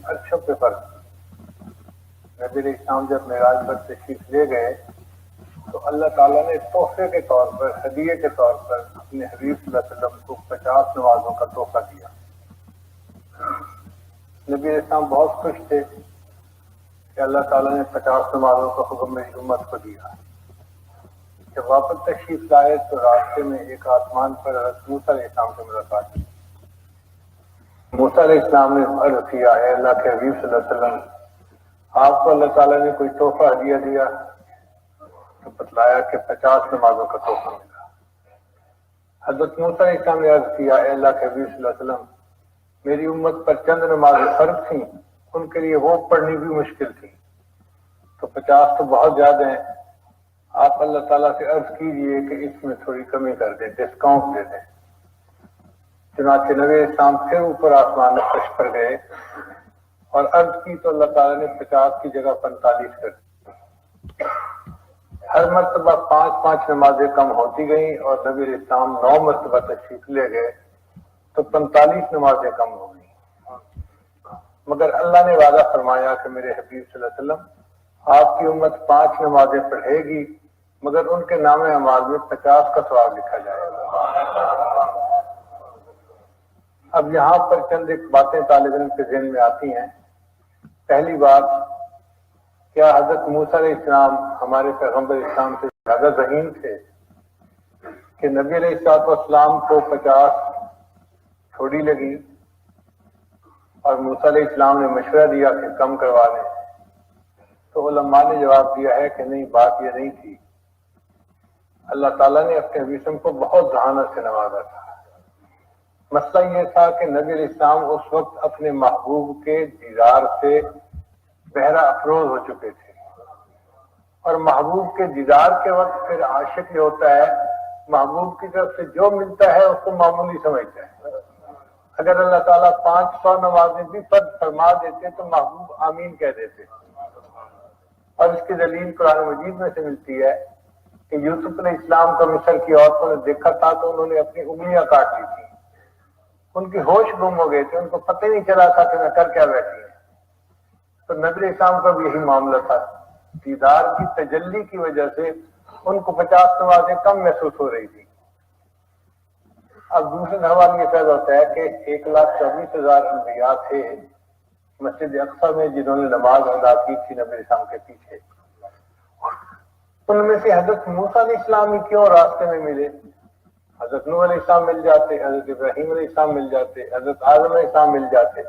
عرشوں پہ فرض. نبی علیہ السلام جب معراج پر تشریف لے گئے تو اللہ تعالیٰ نے تحفے کے طور پر، ہدیے کے طور پر اپنے حبیب صلی اللہ علیہ وسلم کو 50 نمازوں کا تحفہ دیا. نبی علیہ السلام بہت خوش تھے کہ اللہ تعالیٰ نے 50 نمازوں کا حکم میری امت کو دیا. جب واپس تشریف لائے تو راستے میں ایک آسمان پر حضرت موسیٰ علیہ السلام سے ملاقات کی. موسیٰ علیہ السلام نے عرض کیا، اے اللہ کے حبیب صلی اللہ علیہ وسلم، آپ کو اللہ تعالیٰ نے کوئی تحفہ ہدیہ دیا؟ تو بتلایا کہ 50 نمازوں کا تحفہ ملا. حضرت موسیٰ علیہ السلام نے عرض کیا، اے اللہ کے حبیب صلی اللہ علیہ وسلم، میری امت پر چند نمازیں فرض تھیں، ان کے لیے وہ پڑھنی بھی مشکل تھی، تو 50 تو بہت زیادہ ہیں. آپ اللہ تعالیٰ سے عرض کیجئے کہ اس میں تھوڑی کمی کر دیں، ڈسکاؤنٹ دے دیں. چنانچہ نبی اسلام پھر اوپر آسمان میں فرش پر گئے اور عرض کی تو اللہ تعالیٰ نے 50 کی جگہ 45 کر دی. ہر مرتبہ 5 نمازیں کم ہوتی گئیں اور نبی علیہ السلام 9 مرتبہ تشریف لے گئے تو 45 نمازیں کم ہو گئیں. مگر اللہ نے وعدہ فرمایا کہ میرے حبیب صلی اللہ علیہ وسلم، آپ کی امت 5 نمازیں پڑھے گی مگر ان کے نام اعمال میں 50 کا ثواب لکھا جائے گا. اب یہاں پر چند ایک باتیں طالب علم کے ذہن میں آتی ہیں. پہلی بات، کیا حضرت موسیٰ علیہ السلام ہمارے پیغمبر اسلام سے زیادہ ذہین تھے کہ نبی علیہ السلام کو 50 تھوڑی لگی اور موسیٰ علیہ السلام نے مشورہ دیا کہ کم کروا لیں؟ تو علماء نے جواب دیا ہے کہ نہیں، بات یہ نہیں تھی. اللہ تعالیٰ نے اپنے حبیب کو بہت ذہانت سے نوازا تھا. مسئلہ یہ تھا کہ نبی علیہ السلام اس وقت اپنے محبوب کے دیدار سے بہرہ افروز ہو چکے تھے، اور محبوب کے دیدار کے وقت پھر عاشق یہ ہوتا ہے، محبوب کی طرف سے جو ملتا ہے اس کو معمولی سمجھتا ہے. اگر اللہ تعالیٰ 500 نمازیں بھی فرض فرما دیتے تو محبوب آمین کہہ دیتے. اور اس کی دلیل قرآن مجید میں سے ملتی ہے کہ یوسف علیہ السلام کو مصر کی عورتوں نے دیکھا تھا تو انہوں نے اپنی انگلیاں کاٹ لی تھی. ان کی ہوش گم ہو گئے تھے، ان کو پتہ نہیں چلا تھا کہ میں کر کیا بیٹھی ہیں. تو نبی علیہ السلام کا بھی یہی معاملہ تھا. دیدار کی تجلی کی وجہ سے ان کو 50 نمازیں کم محسوس ہو رہی تھی. اب دوسرے حوالے یہ پیدا ہوتا ہے کہ 1,24,000 انبیاء تھے مسجد اقصی میں جنہوں نے نماز ادا کی تھی نبی علیہ السلام کے پیچھے. ان میں سے حضرت موسیٰ علیہ السلام ہی کیوں راستے میں ملے؟ حضرت نوح علیہ السلام مل جاتے، حضرت ابراہیم علیہ السلام مل جاتے، حضرت آدم علیہ السلام مل جاتے،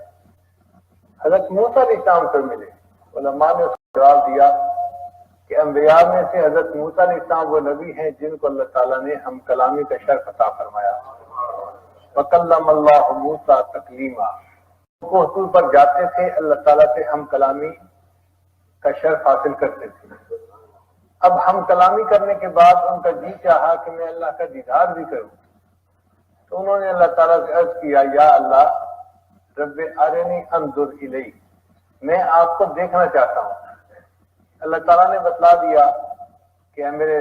حضرت موسیٰ علیہ السلام پر ملے. علماء نے اس کو جواب دیا کہ انبیاء میں سے حضرت موسیٰ علیہ السلام وہ نبی ہیں جن کو اللہ تعالیٰ نے ہم کلامی کا شرف عطا فرمایا. وَكَلَّمَ اللَّهُ مُوسَىٰ تَكْلِيمًا. کوہ طور پر جاتے تھے، اللہ تعالیٰ سے ہم کلامی کا شرف حاصل کرتے تھے. اب ہم کلامی کرنے کے بعد ان کا جی چاہا کہ میں اللہ کا دیدار بھی کروں، تو انہوں نے اللہ تعالیٰ سے عرض کیا، یا اللہ رب ارنی انظر الیک، میں آپ کو دیکھنا چاہتا ہوں. اللہ تعالیٰ نے بتلا دیا کہ اے میرے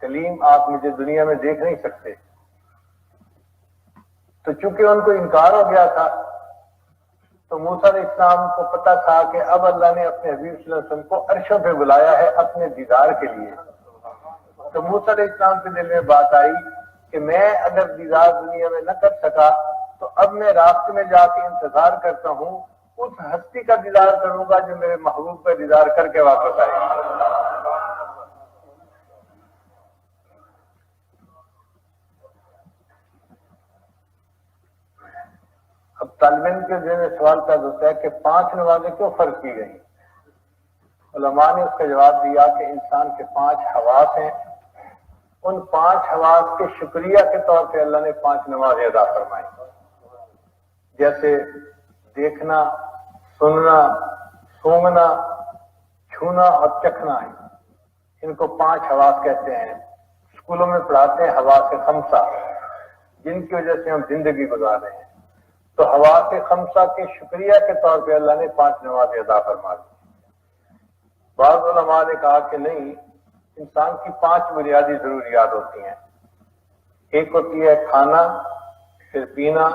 کلیم، آپ مجھے دنیا میں دیکھ نہیں سکتے. تو چونکہ ان کو انکار ہو گیا تھا تو موسیٰ علیہ السلام کو پتا تھا کہ اب اللہ نے اپنے حبیب صلی اللہ علیہ وسلم کو عرشوں پہ بلایا ہے اپنے دیدار کے لیے. تو موسیٰ علیہ السلام کے دل میں بات آئی کہ میں اگر دیدار دنیا میں نہ کر سکا تو اب میں راستے میں جا کے انتظار کرتا ہوں، اس ہستی کا دیدار کروں گا جو میرے محبوب کا دیدار کر کے واپس آئے. اب طالب علم کے ذہن میں سوال پیدا ہوتا ہے کہ 5 نمازیں کیوں فرض کی گئیں؟ علماء نے اس کا جواب دیا کہ انسان کے 5 حواس ہیں، ان 5 حواس کے شکریہ کے طور پہ اللہ نے 5 نمازیں ادا فرمائی. جیسے دیکھنا، سننا، سونگنا، چھونا اور چکھنا ہے، ان کو 5 حواس کہتے ہیں. اسکولوں میں پڑھاتے ہیں حواس خمسہ، جن کی وجہ سے ہم زندگی گزار رہے ہیں. تو حواس خمسہ کے شکریہ کے طور پہ اللہ نے 5 نمازیں ادا فرما دی. بعض علماء نے کہا کہ نہیں، انسان کی 5 بنیادی ضروریات ہوتی ہیں. ایک ہوتی ہے کھانا، پھر پینا،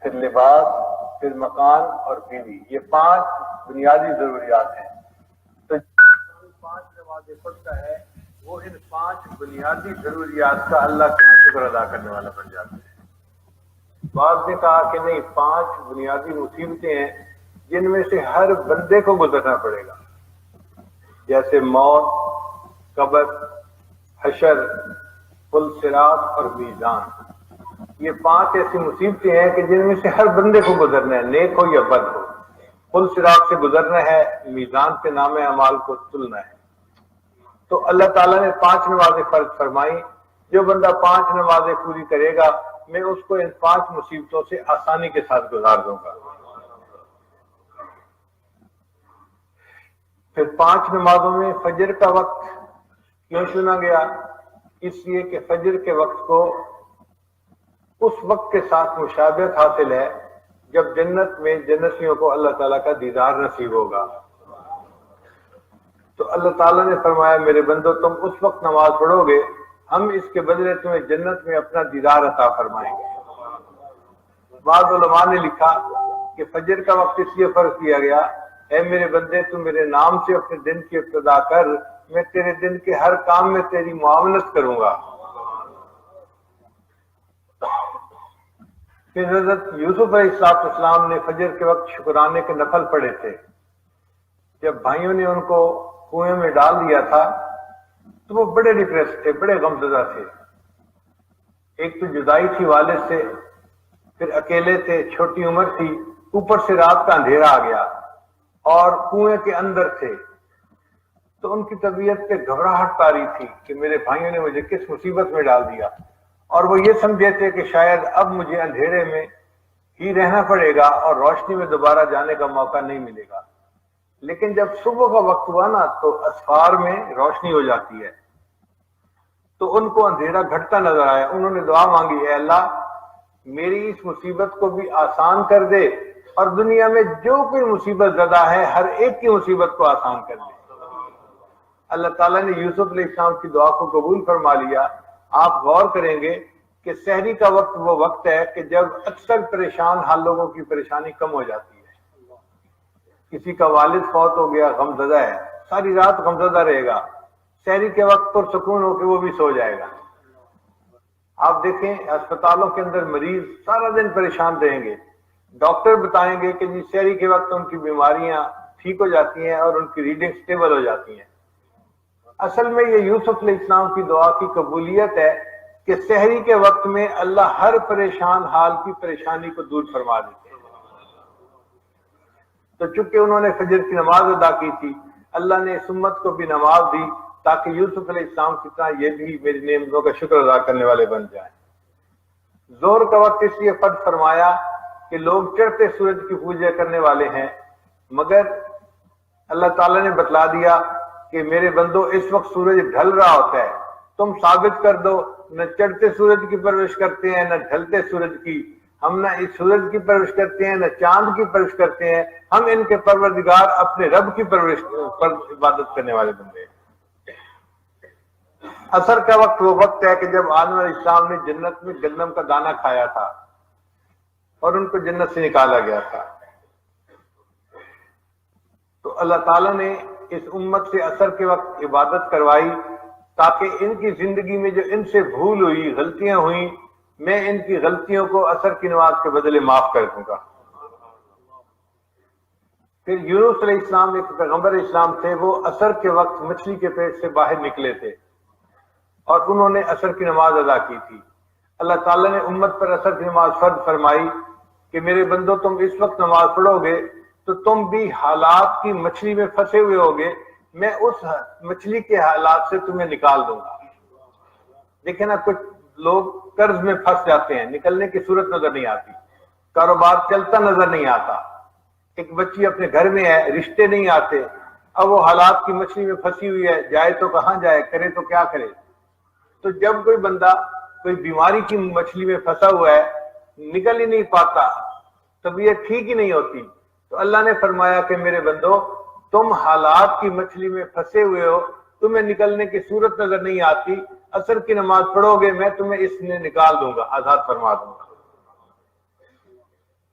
پھر لباس، پھر مکان اور بیوی، یہ 5 بنیادی ضروریات ہیں۔ تو 5 نمازیں پڑھتا ہے وہ ان 5 بنیادی ضروریات کا اللہ کے شکر ادا کرنے والا بن جاتا ہے۔ بعض نے کہا کہ نہیں، 5 بنیادی مصیبتیں ہیں جن میں سے ہر بندے کو گزرنا پڑے گا، جیسے موت، قبر، حشر، پل صراط اور میزان۔ یہ 5 ایسی مصیبتیں ہیں کہ جن میں سے ہر بندے کو گزرنا ہے، نیک ہو یا بد ہو۔ پل صراط سے گزرنا ہے، میزان سے نام اعمال کو تلنا ہے۔ تو اللہ تعالیٰ نے 5 نمازیں فرض فرمائی، جو بندہ 5 نمازیں پوری کرے گا میں اس کو ان 5 مصیبتوں سے آسانی کے ساتھ گزار دوں گا۔ پھر 5 نمازوں میں فجر کا وقت کیوں چنا گیا؟ اس لیے کہ فجر کے وقت کو اس وقت کے ساتھ مشابہت حاصل ہے جب جنت میں جنتیوں کو اللہ تعالیٰ کا دیدار نصیب ہوگا۔ تو اللہ تعالیٰ نے فرمایا میرے بندو تم اس وقت نماز پڑھو گے، ہم اس کے بدلے تمہیں جنت میں اپنا دیدار عطا فرمائیں گے۔ بعض علماء نے لکھا کہ فجر کا وقت اس لیے فرض کیا گیا، اے میرے بندے تم میرے نام سے اپنے دن کی ابتدا کر، میں تیرے دن کے ہر کام میں تیری معاونت کروں گا۔ پھر حضرت یوسف علیہ السلام نے فجر کے وقت شکرانے کے نفل پڑھے تھے۔ جب بھائیوں نے ان کو کنویں میں ڈال دیا تھا تو وہ بڑے ڈپریس تھے، بڑے غمزدہ تھے۔ ایک تو جدائی تھی والد سے، پھر اکیلے تھے، چھوٹی عمر تھی، اوپر سے رات کا اندھیرا آ گیا اور کنویں کے اندر تھے، تو ان کی طبیعت پہ گھبراہٹ طاری تھی کہ میرے بھائیوں نے مجھے کس مصیبت میں ڈال دیا، اور وہ یہ سمجھے تھے کہ شاید اب مجھے اندھیرے میں ہی رہنا پڑے گا اور روشنی میں دوبارہ جانے کا موقع نہیں ملے گا۔ لیکن جب صبح کا وقت ہوا نا تو اسفار میں روشنی ہو جاتی ہے، تو ان کو اندھیرا گھٹتا نظر آیا۔ انہوں نے دعا مانگی، اے اللہ میری اس مصیبت کو بھی آسان کر دے، اور دنیا میں جو کوئی مصیبت زدہ ہے ہر ایک کی مصیبت کو آسان کر دے۔ اللہ تعالیٰ نے یوسف علیہ السلام کی دعا کو قبول فرما لیا۔ آپ غور کریں گے کہ سحری کا وقت وہ وقت ہے کہ جب اکثر پریشان حال لوگوں کی پریشانی کم ہو جاتی ہے۔ کسی کا والد فوت ہو گیا، غمزدہ ہے، ساری رات غمزدہ رہے گا، سحری کے وقت پر سکون ہو کے وہ بھی سو جائے گا۔ آپ دیکھیں ہسپتالوں کے اندر مریض سارا دن پریشان رہیں گے، ڈاکٹر بتائیں گے کہ جی سحری کے وقت ان کی بیماریاں ٹھیک ہو جاتی ہیں اور ان کی ریڈنگ سٹیبل ہو جاتی ہیں۔ اصل میں یہ یوسف علیہ السلام کی دعا کی قبولیت ہے کہ سحری کے وقت میں اللہ ہر پریشان حال کی پریشانی کو دور فرما دیتے ہیں۔ تو چونکہ انہوں نے فجر کی نماز ادا کی تھی، اللہ نے اس امت کو بھی نماز دی تاکہ یوسف علیہ السلام کی طرح یہ بھی میری نعمتوں کا شکر ادا کرنے والے بن جائیں۔ ظہر کا وقت اس لیے فرض فرمایا کہ لوگ چڑھتے سورج کی پوجا کرنے والے ہیں، مگر اللہ تعالیٰ نے بتلا دیا کہ میرے بندو اس وقت سورج ڈھل رہا ہوتا ہے، تم ثابت کر دو نہ چڑھتے سورج کی پرورش کرتے ہیں نہ ڈھلتے سورج کی، ہم نہ اس سورج کی پرورش کرتے ہیں نہ چاند کی پرورش کرتے ہیں، ہم ان کے پروردگار اپنے رب کی پرورش پر عبادت کرنے والے بندے ہیں۔ عصر کا وقت وہ وقت ہے کہ جب آدم علیہ السلام نے جنت میں گندم کا دانہ کھایا تھا اور ان کو جنت سے نکالا گیا تھا، تو اللہ تعالیٰ نے اس امت سے عصر کے وقت عبادت کروائی تاکہ ان کی زندگی میں جو ان سے بھول ہوئی، غلطیاں ہوئیں، میں ان کی غلطیوں کو عصر کی نماز کے بدلے معاف کر دوں گا۔ پھر یونس علیہ السلام ایک پیغمبر اسلام تھے، وہ عصر کے وقت مچھلی کے پیٹ سے باہر نکلے تھے اور انہوں نے عصر کی نماز ادا کی تھی۔ اللہ تعالیٰ نے امت پر عصر کی نماز فرض فرمائی کہ میرے بندو تم اس وقت نماز پڑھو گے تو تم بھی حالات کی مچھلی میں پھنسے ہوئے ہوگے، میں اس مچھلی کے حالات سے تمہیں نکال دوں گا۔ دیکھیں نا، کچھ لوگ قرض میں پھنس جاتے ہیں، نکلنے کی صورت نظر نہیں آتی، کاروبار چلتا نظر نہیں آتا، ایک بچی اپنے گھر میں ہے، رشتے نہیں آتے، اب وہ حالات کی مچھلی میں پھنسی ہوئی ہے، جائے تو کہاں جائے، کرے تو کیا کرے۔ تو جب کوئی بندہ کوئی بیماری کی مچھلی میں پھنسا ہوا ہے، نکل ہی نہیں پاتا، طبیعت ٹھیک ہی نہیں ہوتی، تو اللہ نے فرمایا کہ میرے بندو تم حالات کی مچھلی میں پھنسے ہوئے ہو، تمہیں نکلنے کی صورت نظر نہیں آتی، عصر کی نماز پڑھو گے میں تمہیں اس میں نکال دوں گا، آزاد فرما دوں گا۔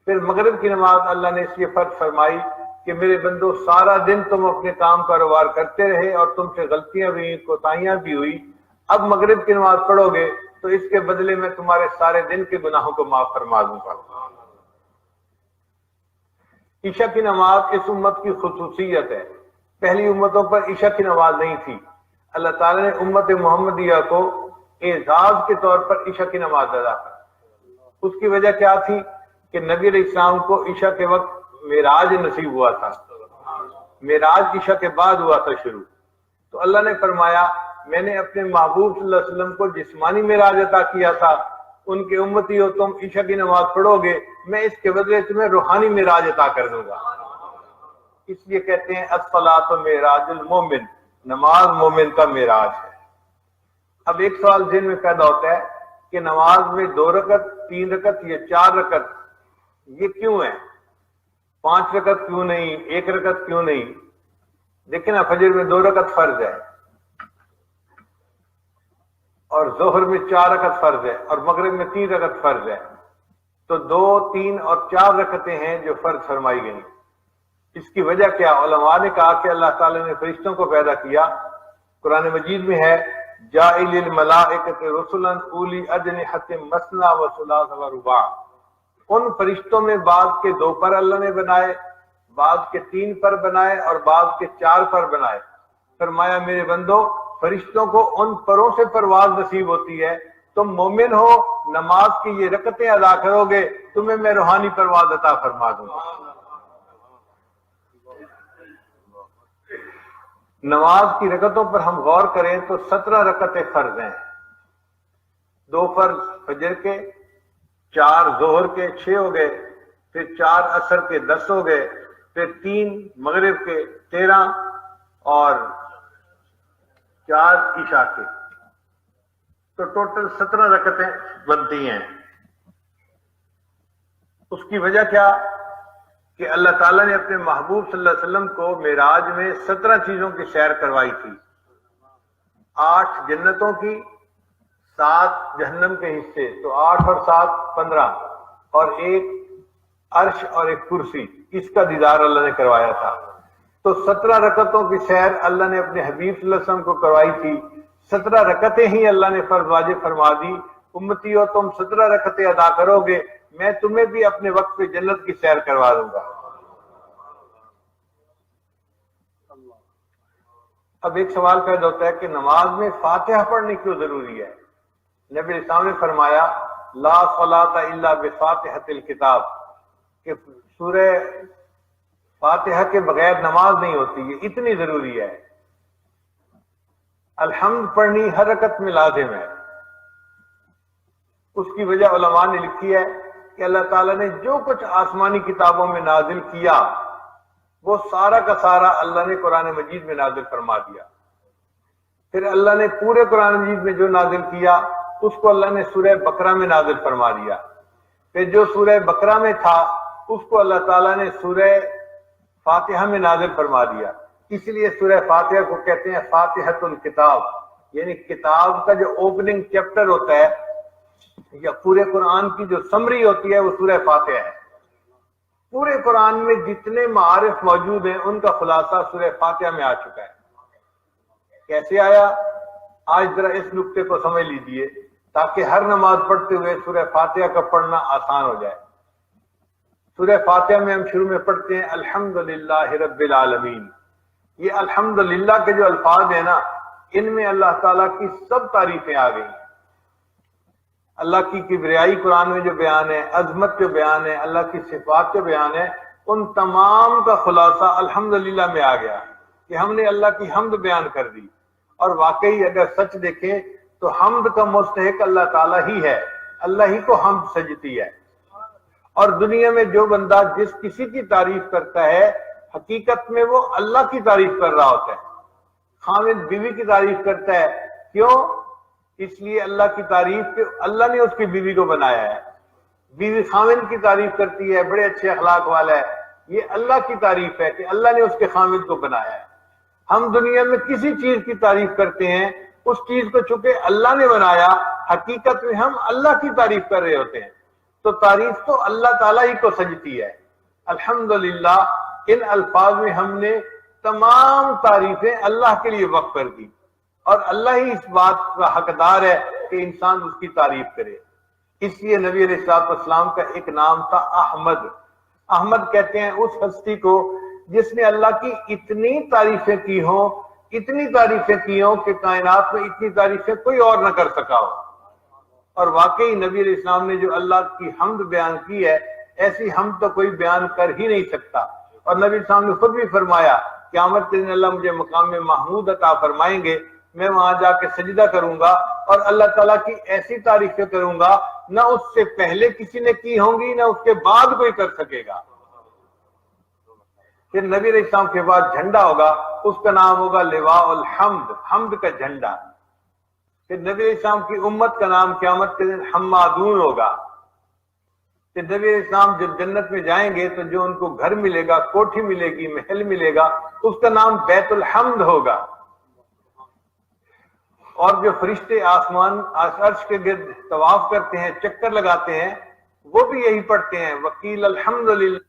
پھر مغرب کی نماز اللہ نے اس لیے فرض فرمائی کہ میرے بندو سارا دن تم اپنے کام کاروبار کرتے رہے اور تم سے غلطیاں بھی کوتاہیاں بھی ہوئی، اب مغرب کی نماز پڑھو گے تو اس کے بدلے میں تمہارے سارے دن کے گناہوں کو معاف فرما دوں گا۔ عشاء کی نماز اس امت کی خصوصیت ہے، پہلی امتوں پر عشاء کی نماز نہیں تھی، اللہ تعالیٰ نے امت محمدیہ کو اعزاز کے طور پر عشاء کی نماز ادا کی۔ اس کی وجہ کیا تھی کہ نبی علیہ السلام کو عشاء کے وقت معراج نصیب ہوا تھا، معراج عشاء کے بعد ہوا تھا شروع، تو اللہ نے فرمایا میں نے اپنے محبوب صلی اللہ علیہ وسلم کو جسمانی معراج عطا کیا تھا، ان کے امتی ہو تم عشاء کی نماز پڑھو گے، میں اس کے بدلے تمہیں روحانی معراج عطا کر دوں گا۔ اس لیے کہتے ہیں الصلاۃ معراج المومن، نماز مومن کا معراج ہے۔ اب ایک سوال ذہن میں پیدا ہوتا ہے کہ نماز میں 2 رکعت 3 رکعت یا 4 رکعت یہ کیوں ہے؟ 5 رکعت کیوں نہیں؟ 1 رکعت کیوں نہیں؟ دیکھیں نا، فجر میں 2 رکعت فرض ہے اور ظہر میں 4 رکعت فرض ہے اور مغرب میں 3 رکعت فرض ہے، تو 2 3 اور 4 رکعتیں ہیں جو فرض فرمائی گئی۔ اس کی وجہ کیا؟ علماء نے کہا کہ اللہ تعالیٰ نے فرشتوں کو پیدا کیا، قرآن مجید میں ہے جاعل الملائکۃ رسلا اولی اجنحۃ مثنی و ثلاث و رباع، ان فرشتوں میں بعض کے 2 پر اللہ نے بنائے، بعض کے 3 پر بنائے اور بعض کے 4 پر بنائے۔ فرمایا میرے بندو فرشتوں کو ان پروں سے پرواز نصیب ہوتی ہے، تم مومن ہو نماز کی یہ رکعتیں ادا کرو گے تمہیں میں روحانی پرواز عطا فرما دوں گا۔ نماز کی رکعتوں پر ہم غور کریں تو 17 رکعتیں فرض ہیں، 2 فرض فجر کے، 4 ظہر کے 6 ہو گئے، پھر 4 عصر کے 10 ہو گئے، پھر 3 مغرب کے 13 اور 4 عشاء کے، تو ٹوٹل 17 رکعتیں بنتی ہیں۔ اس کی وجہ کیا کہ اللہ تعالیٰ نے اپنے محبوب صلی اللہ علیہ وسلم کو معراج میں 17 چیزوں کی سیر کروائی تھی، 8 جنتوں کی، 7 جہنم کے حصے، تو 8 اور 7 15، اور 1 عرش اور 1 کرسی، اس کا دیدار اللہ نے کروایا تھا۔ تو 17 رکعتوں کی سیر اللہ نے اپنے حبیب صلی اللہ علیہ وسلم کو کروائی تھی، 17 رکعتیں ہی اللہ نے فرض واجب فرما دی، امتی ہو تم 17 رکعتیں ادا کرو گے میں تمہیں بھی اپنے وقت پہ جنت کی سیر کروا دوں گا۔ اب ایک سوال پیدا ہوتا ہے کہ نماز میں فاتحہ پڑھنی کیوں ضروری ہے؟ نبی علیہ السلام نے فرمایا لا صلاۃ الا بفاتحۃ الکتاب، کہ سورہ فاتحہ کے بغیر نماز نہیں ہوتی، یہ اتنی ضروری ہے۔ الحمد پڑھنی ہر رکعت میں لازم ہے۔ اس کی وجہ علماء نے لکھی ہے کہ اللہ تعالیٰ نے جو کچھ آسمانی کتابوں میں نازل کیا وہ سارا کا سارا اللہ نے قرآن مجید میں نازل فرما دیا، پھر اللہ نے پورے قرآن مجید میں جو نازل کیا اس کو اللہ نے سورہ بقرہ میں نازل فرما دیا، پھر جو سورہ بقرہ میں تھا اس کو اللہ تعالیٰ نے سورہ فاتحہ میں نازل فرما دیا۔ اس لیے سورہ فاتحہ کو کہتے ہیں فاتحۃ الکتاب، یعنی کتاب کا جو اوپننگ چیپٹر ہوتا ہے یا پورے قرآن کی جو سمری ہوتی ہے وہ سورہ فاتحہ ہے۔ پورے قرآن میں جتنے معارف موجود ہیں ان کا خلاصہ سورہ فاتحہ میں آ چکا ہے۔ کیسے آیا؟ آج ذرا اس نقطے کو سمجھ لیجئے تاکہ ہر نماز پڑھتے ہوئے سورہ فاتحہ کا پڑھنا آسان ہو جائے۔ سورہ فاتحہ میں ہم شروع میں پڑھتے ہیں الحمدللہ رب العالمین۔ یہ الحمدللہ کے جو الفاظ ہیں نا، ان میں اللہ تعالیٰ کی سب تعریفیں آ گئی ہیں۔ اللہ کی کبریائی قرآن میں جو بیان ہے، عظمت جو بیان ہے، اللہ کی صفات جو بیان ہے، ان تمام کا خلاصہ الحمدللہ میں آ گیا کہ ہم نے اللہ کی حمد بیان کر دی۔ اور واقعی اگر سچ دیکھیں تو حمد کا مستحق اللہ تعالیٰ ہی ہے، اللہ ہی کو حمد سجتی ہے۔ اور دنیا میں جو بندہ جس کسی کی تعریف کرتا ہے حقیقت میں وہ اللہ کی تعریف کر رہا ہوتا ہے۔ خامد بیوی کی تعریف کرتا ہے، کیوں؟ اس لیے اللہ کی تعریف کہ اللہ نے اس کی بیوی کو بنایا ہے۔ بیوی خامد کی تعریف کرتی ہے، بڑے اچھے اخلاق والا ہے، یہ اللہ کی تعریف ہے کہ اللہ نے اس کے خامد کو بنایا ہے۔ ہم دنیا میں کسی چیز کی تعریف کرتے ہیں، اس چیز کو چونکہ اللہ نے بنایا، حقیقت میں ہم اللہ کی تعریف کر رہے ہوتے ہیں۔ تو تعریف تو اللہ تعالیٰ ہی کو سجتی ہے۔ الحمدللہ ان الفاظ میں ہم نے تمام تعریفیں اللہ کے لیے وقف کر دی، اور اللہ ہی اس بات کا حقدار ہے کہ انسان اس کی تعریف کرے۔ اس لیے نبی علیہ الصلوۃ والسلام کا ایک نام تھا احمد۔ احمد کہتے ہیں اس ہستی کو جس نے اللہ کی اتنی تعریفیں کی ہوں، اتنی تعریفیں کی ہوں کہ کائنات میں اتنی تعریفیں کوئی اور نہ کر سکا ہو۔ اور واقعی نبی علیہ السلام نے جو اللہ کی حمد بیان کی ہے، ایسی حمد تو کوئی بیان کر ہی نہیں سکتا۔ اور نبی علیہ السلام نے خود بھی فرمایا قیامت کے دن اللہ مجھے مقام محمود عطا فرمائیں گے، میں وہاں جا کے سجدہ کروں گا اور اللہ تعالیٰ کی ایسی تعریفیں کروں گا نہ اس سے پہلے کسی نے کی ہوں گی، نہ اس کے بعد کوئی کر سکے گا۔ پھر نبی علیہ السلام کے بعد جھنڈا ہوگا، اس کا نام ہوگا لواء الحمد، حمد کا جھنڈا۔ پھر نبی علیہ السلام کی امت کا نام قیامت کے دن حمادون ہوگا۔ پھر نبی علیہ السلام جب جنت میں جائیں گے تو جو ان کو گھر ملے گا، کوٹھی ملے گی، محل ملے گا، اس کا نام بیت الحمد ہوگا۔ اور جو فرشتے آسمان عرش کے گرد طواف کرتے ہیں، چکر لگاتے ہیں، وہ بھی یہی پڑھتے ہیں وکیل الحمدللہ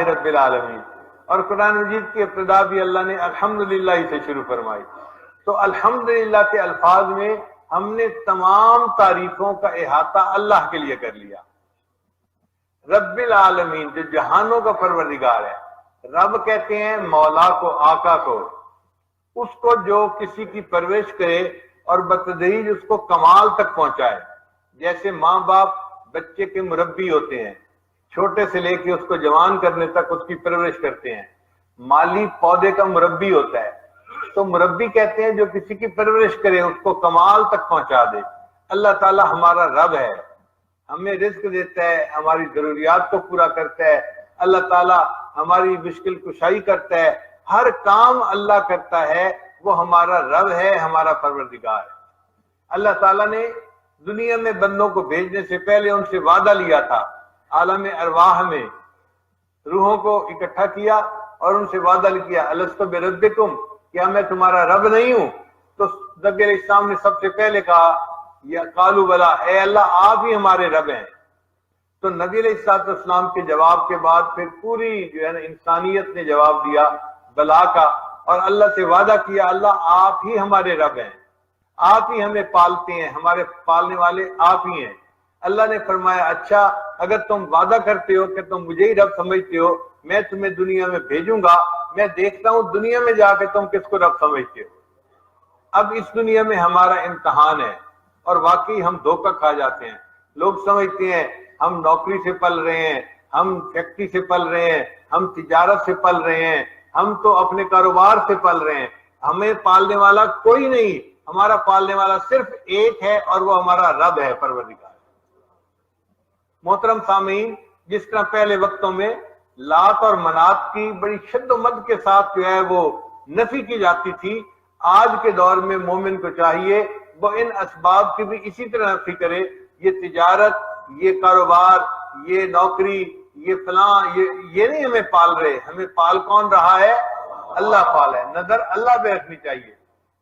رب العالمین۔ اور قرآن مجید کی ابتدا بھی اللہ نے الحمدللہ ہی سے شروع فرمائی۔ تو الحمدللہ کے الفاظ میں ہم نے تمام تعریفوں کا احاطہ اللہ کے لیے کر لیا۔ رب العالمین جو جہانوں کا پروردگار ہے، رب کہتے ہیں مولا کو، آقا کو، اس کو جو کسی کی پرورش کرے اور بتدریج اس کو کمال تک پہنچائے۔ جیسے ماں باپ بچے کے مربی ہوتے ہیں، چھوٹے سے لے کے اس کو جوان کرنے تک اس کی پرورش کرتے ہیں۔ مالی پودے کا مربی ہوتا ہے، تو مربی کہتے ہیں جو کسی کی پرورش کرے، اس کو کمال تک پہنچا دے۔ اللہ تعالی ہمارا رب ہے، ہمیں رزق دیتا ہے، ہماری ضروریات کو پورا کرتا ہے، اللہ تعالی ہماری مشکل کشائی کرتا ہے، ہر کام اللہ کرتا ہے، وہ ہمارا رب ہے، ہمارا پروردگار ہے۔ اللہ تعالیٰ نے دنیا میں بندوں کو بھیجنے سے پہلے ان سے وعدہ لیا تھا، عالم ارواح میں روحوں کو اکٹھا کیا اور ان سے وعدہ کیا الستو بربکم، کیا میں تمہارا رب نہیں ہوں؟ تو نبی علیہ السلام نے سب سے پہلے کہا یا قالوا بلا، اے اللہ آپ ہی ہمارے رب ہیں۔ تو نبی علیہ السلام کے جواب کے بعد پھر پوری جو ہے نا انسانیت نے جواب دیا بلا کا، اور اللہ سے وعدہ کیا اللہ آپ ہی ہمارے رب ہیں، آپ ہی ہمیں پالتے ہیں، ہمارے پالنے والے آپ ہی ہیں۔ اللہ نے فرمایا اچھا اگر تم وعدہ کرتے ہو کہ تم مجھے ہی رب سمجھتے ہو، میں تمہیں دنیا میں بھیجوں گا، میں دیکھتا ہوں دنیا میں جا کے تم کس کو رب سمجھتے ہو۔ اب اس دنیا میں ہمارا امتحان ہے، اور واقعی ہم دھوکہ کھا جاتے ہیں۔ لوگ سمجھتے ہیں ہم نوکری سے پل رہے ہیں، ہم فیکٹری سے پل رہے ہیں، ہم تجارت سے پل رہے ہیں، ہم تو اپنے کاروبار سے پل رہے ہیں، ہمیں پالنے والا کوئی نہیں، ہمارا پالنے والا صرف ایک ہے اور وہ ہمارا رب ہے، پروردگار۔ محترم سامعین، جس طرح پہلے وقتوں میں لات اور منات کی بڑی شد و مد کے ساتھ جو ہے وہ نفی کی جاتی تھی، آج کے دور میں مومن کو چاہیے وہ ان اسباب کی بھی اسی طرح نفی کرے۔ یہ تجارت، یہ کاروبار، یہ نوکری، یہ فلاں، یہ نہیں ہمیں پال رہے، ہمیں پال کون رہا ہے؟ اللہ پال ہے۔ نظر اللہ پہ رکھنی چاہیے۔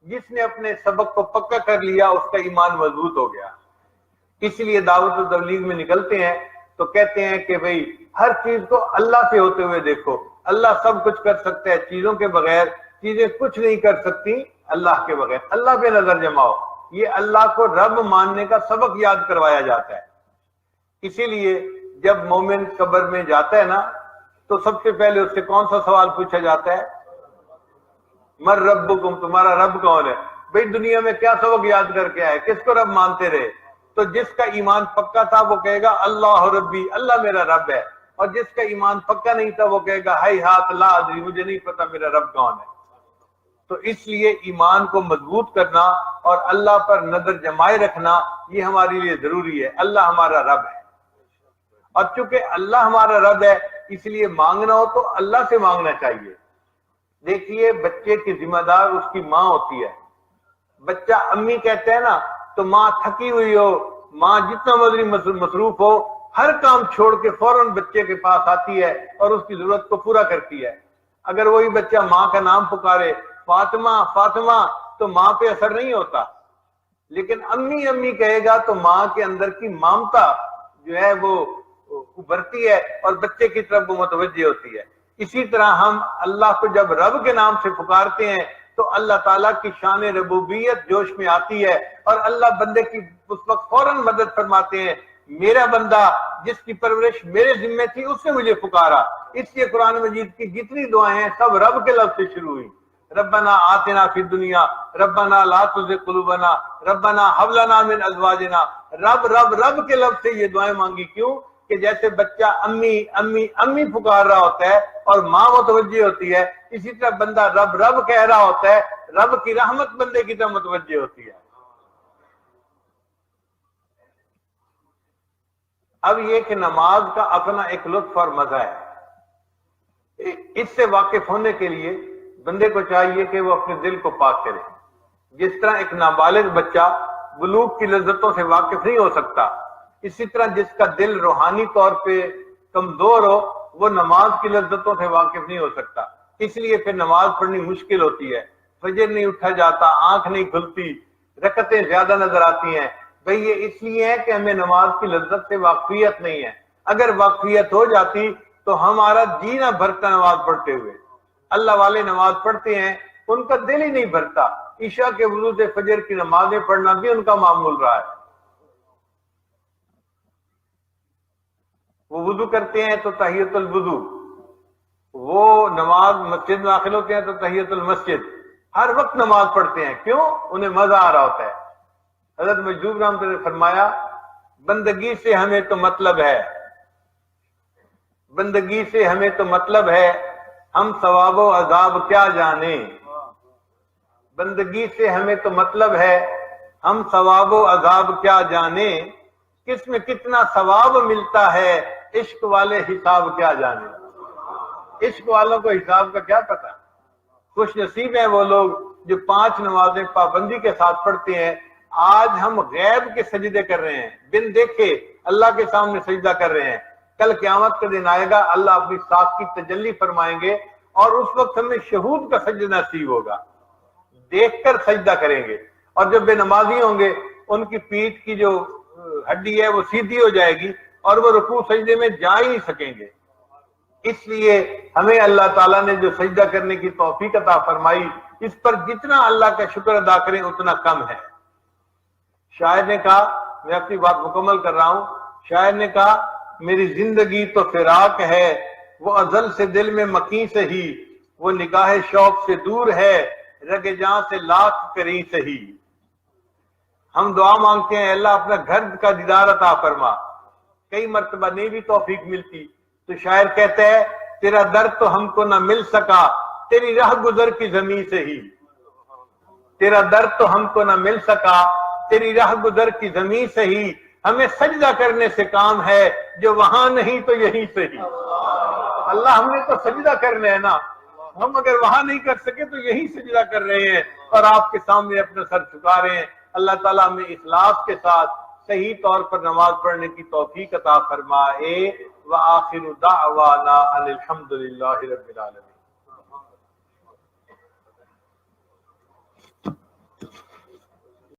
جس نے اپنے سبق کو پکا کر لیا اس کا ایمان مضبوط ہو گیا۔ اس لیے دعوت و تبلیغ میں نکلتے ہیں تو کہتے ہیں کہ بھئی ہر چیز کو اللہ سے ہوتے ہوئے دیکھو، اللہ سب کچھ کر سکتا ہے، چیزوں کے بغیر چیزیں کچھ نہیں کر سکتی اللہ کے بغیر، اللہ پہ نظر جماؤ۔ یہ اللہ کو رب ماننے کا سبق یاد کروایا جاتا ہے۔ اسی لیے جب مومن قبر میں جاتا ہے نا تو سب سے پہلے اس سے کون سا سوال پوچھا جاتا ہے؟ مر ربکم، تمہارا رب کون ہے؟ بھئی دنیا میں کیا سبق یاد کر کے آئے، کس کو رب مانتے رہے؟ تو جس کا ایمان پکا تھا وہ کہے گا اللہ ربی، اللہ میرا رب ہے، اور جس کا ایمان پکا نہیں تھا وہ کہے گا ہائی ہاتھ لا ادری، مجھے نہیں پتا میرا رب کون ہے۔ تو اس لیے ایمان کو مضبوط کرنا اور اللہ پر نظر جمائے رکھنا یہ ہمارے لیے ضروری ہے۔ اللہ ہمارا رب ہے، اور چونکہ اللہ ہمارا رب ہے اس لیے مانگنا ہو تو اللہ سے مانگنا چاہیے۔ دیکھیے بچے کی ذمہ دار اس کی ماں ہوتی ہے۔ بچہ امی کہتے ہیں نا تو ماں تھکی ہوئی ہو، ماں جتنا مرضی مصروف ہو، ہر کام چھوڑ کے فوراً بچے کے پاس آتی ہے اور اس کی ضرورت کو پورا کرتی ہے۔ اگر وہی بچہ ماں کا نام پکارے فاطمہ فاطمہ تو ماں پہ اثر نہیں ہوتا۔ لیکن امی امی کہے گا تو ماں کے اندر کی ممتا جو ہے وہ ابھرتی ہے اور بچے کی طرف وہ متوجہ ہوتی ہے۔ اسی طرح ہم اللہ کو جب رب کے نام سے پکارتے ہیں تو اللہ تعالیٰ کی شان ربوبیت جوش میں آتی ہے اور اللہ بندے کی اس وقت فوراً مدد فرماتے ہیں۔ میرا بندہ جس کی پرورش میرے ذمہ تھی اس نے مجھے پکارا۔ اس لیے قرآن مجید کی جتنی دعائیں ہیں سب رب کے لفظ سے شروع ہوئی۔ ربنا آتنا فی الدنیا، ربنا لا تزغ قلوبنا، ربنا هب لنا من ازواجنا۔ رب رب رب کے لفظ سے یہ دعائیں مانگی، کیوں کہ جیسے بچہ امی امی امی پکار رہا ہوتا ہے اور ماں متوجہ ہوتی ہے، اسی طرح بندہ رب رب کہہ رہا ہوتا ہے، رب کی رحمت بندے کی طرف متوجہ ہوتی ہے۔ اب یہ کہ نماز کا اپنا ایک لطف اور مزہ ہے، اس سے واقف ہونے کے لیے بندے کو چاہیے کہ وہ اپنے دل کو پاک کرے۔ جس طرح ایک نابالغ بچہ بلوغ کی لذتوں سے واقف نہیں ہو سکتا، اسی طرح جس کا دل روحانی طور پہ کمزور ہو وہ نماز کی لذتوں سے واقف نہیں ہو سکتا۔ اس لیے پھر نماز پڑھنی مشکل ہوتی ہے، فجر نہیں اٹھا جاتا، آنکھ نہیں کھلتی، رکعتیں زیادہ نظر آتی ہیں۔ بھئی یہ اس لیے ہے کہ ہمیں نماز کی لذت سے واقفیت نہیں ہے۔ اگر واقفیت ہو جاتی تو ہمارا جی نہ بھرتا نماز پڑھتے ہوئے۔ اللہ والے نماز پڑھتے ہیں، ان کا دل ہی نہیں بھرتا۔ عشاء کے وضو سے فجر کی نمازیں پڑھنا بھی ان کا معمول رہا ہے۔ وہ وضو کرتے ہیں تو تحیۃ الوضو، وہ نماز مسجد میں داخل ہوتے ہیں تو تحیۃ المسجد، ہر وقت نماز پڑھتے ہیں۔ کیوں؟ انہیں مزہ آ رہا ہوتا ہے۔ حضرت مجذوب رحمۃ اللہ نے فرمایا، بندگی سے ہمیں تو مطلب ہے، بندگی سے ہمیں تو مطلب ہے، ہم ثواب و عذاب کیا جانے۔ بندگی سے ہمیں تو مطلب ہے، ہم ثواب و عذاب کیا جانے، کس میں کتنا ثواب ملتا ہے، عشق والے حساب کیا جانے۔ عشق والوں کو حساب کا کیا پتا۔ خوش نصیب ہیں وہ لوگ جو 5 نمازیں پابندی کے ساتھ پڑھتے ہیں۔ آج ہم غیب کے سجدے کر رہے ہیں، بن دیکھے اللہ کے سامنے سجدہ کر رہے ہیں۔ کل قیامت کا دن آئے گا، اللہ اپنی ذات کی تجلی فرمائیں گے اور اس وقت ہمیں شہود کا سجدہ نصیب ہوگا، دیکھ کر سجدہ کریں گے۔ اور جب بے نمازی ہوں گے ان کی پیٹھ کی جو ہڈی ہے وہ سیدھی ہو جائے گی اور وہ رکوع سجدے میں جا ہی نہیں سکیں گے۔ اس لیے ہمیں اللہ تعالیٰ نے جو سجدہ کرنے کی توفیق عطا فرمائی، اس پر جتنا اللہ کا شکر ادا کریں اتنا کم ہے۔ شاعر نے کہا، میں اپنی بات مکمل کر رہا ہوں، شاعر نے کہا، میری زندگی تو فراق ہے، وہ ازل سے دل میں مکیں سے ہی، وہ نگاہ شوق سے دور ہے، رگ جاں سے لاکھ کریں سے ہی۔ ہم دعا مانگتے ہیں، اللہ اپنا گھر کا دیدار عطا فرما، کئی مرتبہ نہیں بھی توفیق ملتی تو شاعر کہتا ہے، تیرا در تو ہم کو نہ مل سکا، تیری راہ گزر کی زمین سے ہی۔ تیرا در تو ہم کو نہ مل سکا، تیری راہ گزر کی زمین سے ہی، ہمیں سجدہ کرنے سے کام ہے، جو وہاں نہیں تو یہیں سے ہی۔ اللہ ہم نے تو سجدہ کرنا ہے نا، ہم اگر وہاں نہیں کر سکے تو یہی سجدہ کر رہے ہیں اور آپ کے سامنے اپنا سر جھکا رہے ہیں۔ اللہ تعالیٰ ہمیں اخلاص کے ساتھ صحیح طور پر نماز پڑھنے کی توفیق عطا فرمائے۔ وآخر دعوانا ان الحمد للہ رب العالمین۔